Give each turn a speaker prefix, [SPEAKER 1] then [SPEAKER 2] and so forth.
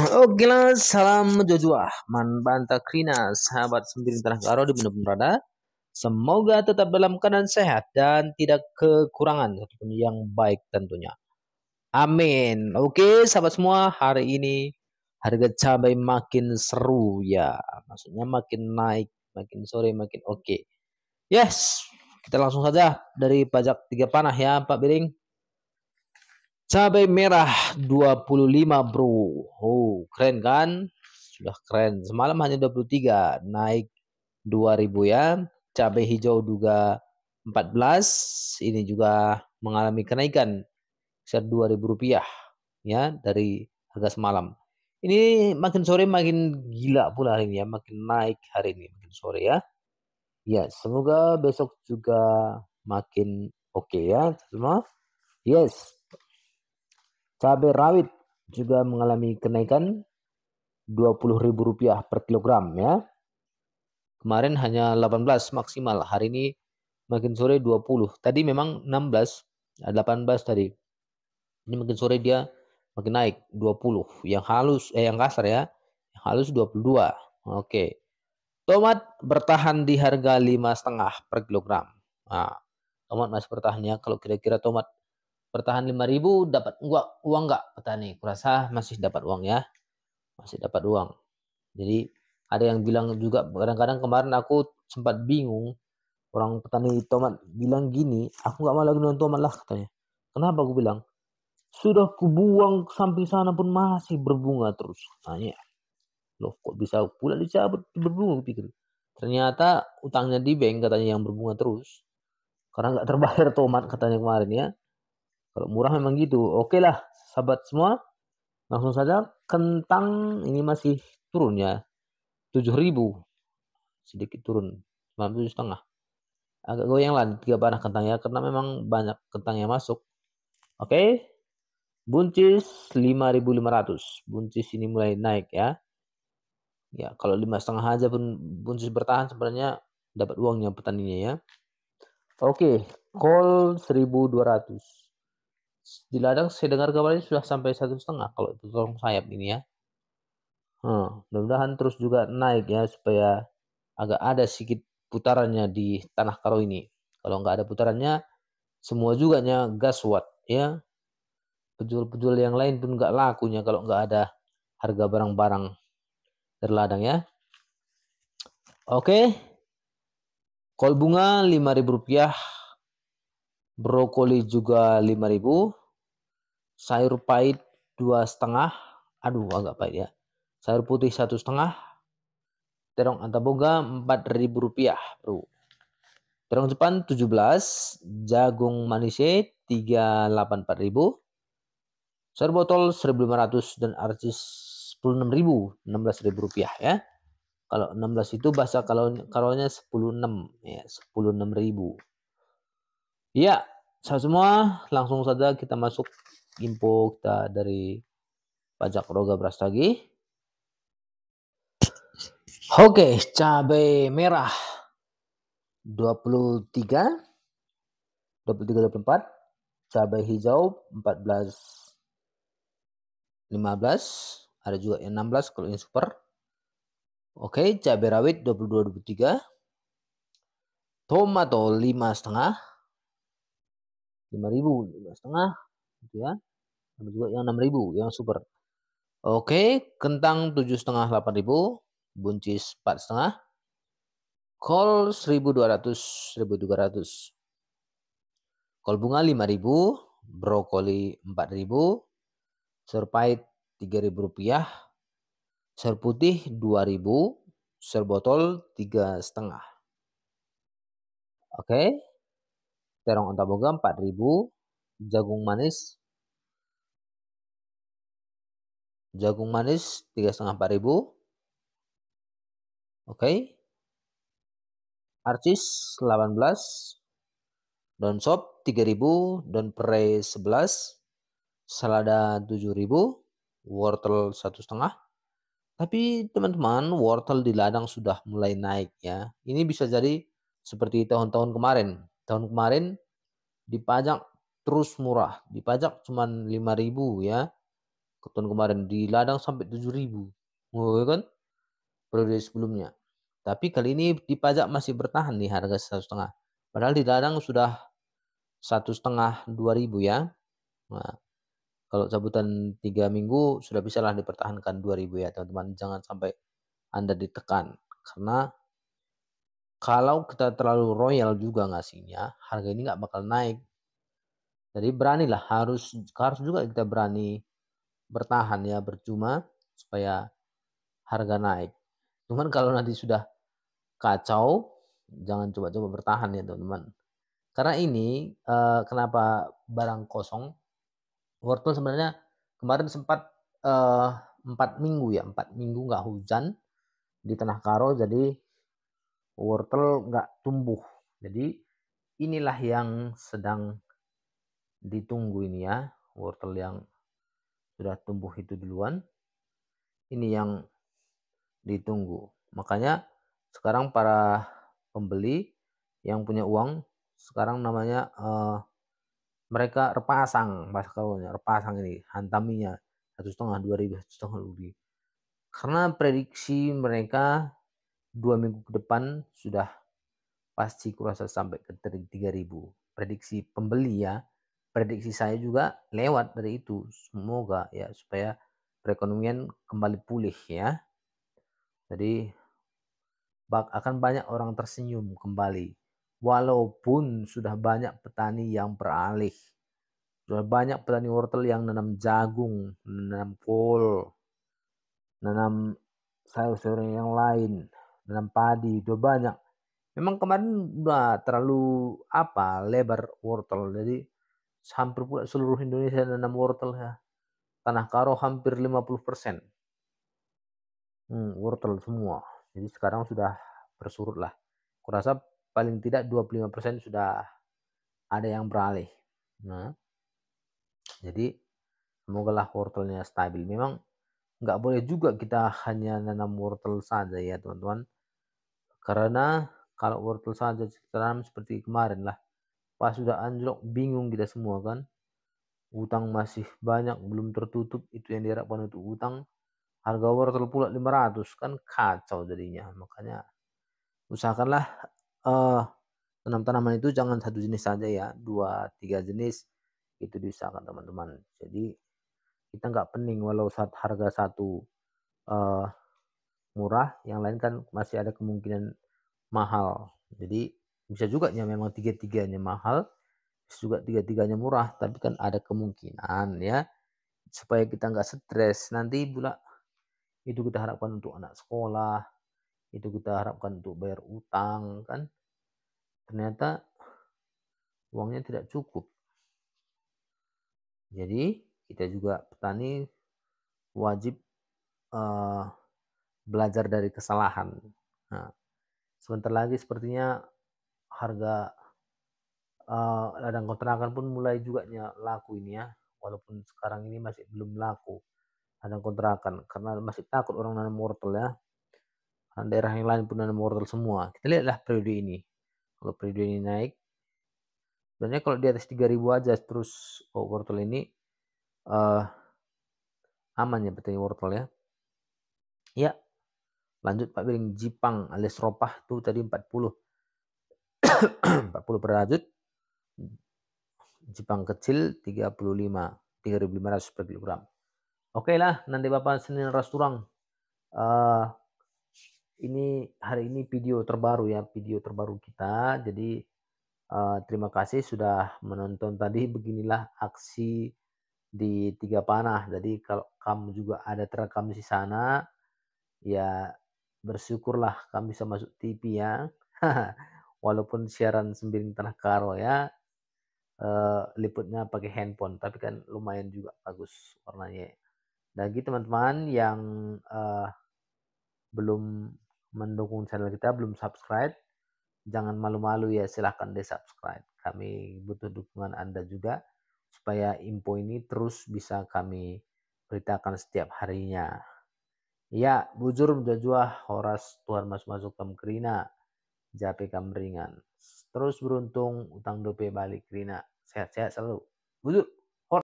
[SPEAKER 1] Oke lah, salam Jojoah, man banta krina, sahabat sembiring tanah karo di mana pun berada. Semoga tetap dalam keadaan sehat dan tidak kekurangan ataupun yang baik tentunya. Amin. Oke, sahabat semua, hari ini harga cabai makin seru ya. Maksudnya makin naik, makin sore makin oke. Yes, kita langsung saja dari pajak tiga panah ya, Pak Biring. Cabai merah 25 bro. Oh keren kan? Sudah keren. Semalam hanya 23. Naik 2000 ya. Cabai hijau juga 14. Ini juga mengalami kenaikan sekitar 2000 rupiah. Ya dari harga semalam. Ini makin sore makin gila pula hari ini ya. Makin naik hari ini makin sore ya. Ya semoga besok juga makin oke ya semua. Yes. Cabai rawit juga mengalami kenaikan Rp20.000 per kilogram ya. Kemarin hanya 18 maksimal, hari ini makin sore 20. Tadi memang 16, 18 tadi. Ini makin sore dia makin naik 20. Yang halus yang kasar ya. Yang halus 22. Oke. Tomat bertahan di harga 5,5 per kilogram. Nah, tomat masih bertahan ya. Kalau kira-kira tomat bertahan 5.000 dapat uang nggak petani? Kurasa masih dapat uang ya, masih dapat uang. Jadi ada yang bilang juga kadang-kadang kemarin aku sempat bingung, orang petani tomat bilang gini, aku nggak mau lagi nonton tomat lah katanya. Kenapa aku bilang? Sudah kubuang sampai sana pun masih berbunga terus. Tanya, loh kok bisa pula dicabut berbunga? Pikir. Ternyata utangnya di bank katanya yang berbunga terus. Karena nggak terbayar tomat katanya kemarin ya. Kalau murah memang gitu. Oke lah, sahabat semua. Langsung saja kentang ini masih turun ya. 7.000. Sedikit turun. 97,5. Agak goyang lah 3 panah kentang ya karena memang banyak kentang yang masuk. Oke. Buncis 5.500. Buncis ini mulai naik ya. Ya, kalau 5,5 aja pun buncis bertahan sebenarnya dapat uangnya petaninya ya. Oke, kol 1.200. Di ladang saya dengar kabarnya sudah sampai 1,5 kalau itu tolong sayap ini ya. Mudah-mudahan terus juga naik ya supaya agak ada sedikit putarannya di tanah karo ini. Kalau nggak ada putarannya, semua juga nya gaswat ya. Penjual-penjual yang lain pun nggak lakunya kalau nggak ada harga barang-barang terladang ya. Oke, kol bunga Rp5.000, brokoli juga 5.000, sayur pahit 2,5, aduh agak pahit ya. Sayur putih 1,5, terong antaboga Rp4.000 bro. Terong Jepang 17, jagung manisé 384.000, sayur botol 1.500 dan arcis 16.000, Rp16.000 ya. Kalau 16 itu bahasa karonya 16 ya, 16.000. Ya, semua langsung saja kita masuk info kita dari pajak Roga Brastagi. Oke, cabai merah 23, 24, cabai hijau 14, 15, ada juga yang 16 kalau yang super. Oke, cabai rawit 22, 23, tomato 5,5, 5.000, 5,5 gitu ya. Ada juga yang 6.000 yang super. Oke, kentang 7,5, 8.000, buncis 4,5, kol 1.200, 1.300, kol bunga 5.000, brokoli 4.000, sayur pahit Rp3.000, sayur putih 2.000, sayur botol 3,5. Oke, terong antaboga 4.000, jagung manis 3,5 4.000. Oke, arcis 18, daun sop 3.000, daun prei 11, selada 7.000, wortel 1,5. Tapi teman-teman, wortel di ladang sudah mulai naik ya. Ini bisa jadi seperti tahun-tahun kemarin. Tahun kemarin dipajak terus murah, dipajak cuma 5.000 ya. Keton kemarin di ladang sampai 7.000, oh, ya kan, periode sebelumnya. Tapi kali ini di pajak masih bertahan nih harga 1,5. Padahal di ladang sudah 1,5, 2.000 ya. Nah, kalau cabutan 3 minggu sudah bisalah dipertahankan 2.000 ya teman-teman, jangan sampai Anda ditekan. Karena kalau kita terlalu royal juga ngasihnya, harga ini nggak bakal naik. Jadi beranilah, harus juga kita berani bertahan ya, bercuma supaya harga naik. Cuman kalau nanti sudah kacau, jangan coba-coba bertahan ya teman-teman. Karena ini, kenapa barang kosong, wortel sebenarnya kemarin sempat, eee, 4 minggu ya, 4 minggu nggak hujan di tanah karo, jadi wortel nggak tumbuh. Jadi inilah yang sedang ditunggu ini ya, wortel yang sudah tumbuh itu duluan, ini yang ditunggu. Makanya sekarang para pembeli yang punya uang sekarang namanya, mereka repasang, bahasa gaulnya, repasang ini, hantaminya 1,5, 2.000, 1,5 lebih. Karena prediksi mereka 2 minggu ke depan sudah pasti kurasa sampai ke 3.000. Prediksi pembeli ya. Prediksi saya juga lewat dari itu. Semoga ya supaya perekonomian kembali pulih ya. Jadi akan banyak orang tersenyum kembali. Walaupun sudah banyak petani yang beralih. Sudah banyak petani wortel yang nanam jagung, nanam kol, nanam sayur-sayuran yang lain, nanam padi, udah banyak. Memang kemarin udah terlalu lebar wortel, jadi hampir pula seluruh Indonesia nanam wortel ya. Tanah karo hampir 50%, wortel semua. Jadi sekarang sudah bersurut lah. Kurasa paling tidak 25% sudah ada yang beralih. Nah, jadi semogalah wortelnya stabil. Memang nggak boleh juga kita hanya nanam wortel saja ya teman-teman. Karena kalau wortel saja kita tanam seperti kemarin lah, pas sudah anjlok bingung kita semua kan. Utang masih banyak belum tertutup, itu yang diharapkan untuk utang. Harga wortel pula 500 kan kacau jadinya. Makanya usahakanlah tanam tanaman itu jangan satu jenis saja ya, 2, 3 jenis itu diusahakan teman-teman. Jadi kita nggak pening walau saat harga satu eh, murah, yang lain kan masih ada kemungkinan mahal. Jadi bisa juga ya memang tiga-tiganya mahal, bisa juga tiga-tiganya murah, tapi kan ada kemungkinan ya supaya kita nggak stres nanti pula. Itu kita harapkan untuk anak sekolah, itu kita harapkan untuk bayar utang kan, ternyata uangnya tidak cukup. Jadi kita juga petani wajib belajar dari kesalahan. Nah, sebentar lagi sepertinya harga ladang kontrakan pun mulai juga laku ini ya, walaupun sekarang ini masih belum laku ladang kontrakan karena masih takut orang nanam wortel ya. Daerah yang lain pun nanam wortel semua. Kita lihatlah periode ini. Kalau periode ini naik, sebenarnya kalau di atas 3.000 aja terus wortel ini aman ya petani wortel ya. Ya, lanjut Pak Biring, Jipang alias Ropah tuh tadi 40. 40 per rajut. Jepang kecil 35, 3.500 per kilogram. Oke lah, nanti Bapak Senin ras turang. Ini hari ini video terbaru ya, video terbaru kita. Jadi terima kasih sudah menonton tadi. Beginilah aksi di Tiga Panah. Jadi kalau kamu juga ada terekam di sana, ya bersyukurlah kami bisa masuk TV ya. Walaupun siaran sembiring tanah karo ya. Liputnya pakai handphone, tapi kan lumayan juga bagus warnanya. Bagi teman-teman yang belum mendukung channel kita, belum subscribe, jangan malu-malu ya, silahkan di-subscribe. Kami butuh dukungan Anda juga supaya info ini terus bisa kami beritakan setiap harinya. Ya, bujur menjajuah horas Tuhan masuk kam kerina, jape kam ringan. Terus beruntung utang dope balik kerina. Sehat-sehat selalu. Bujur.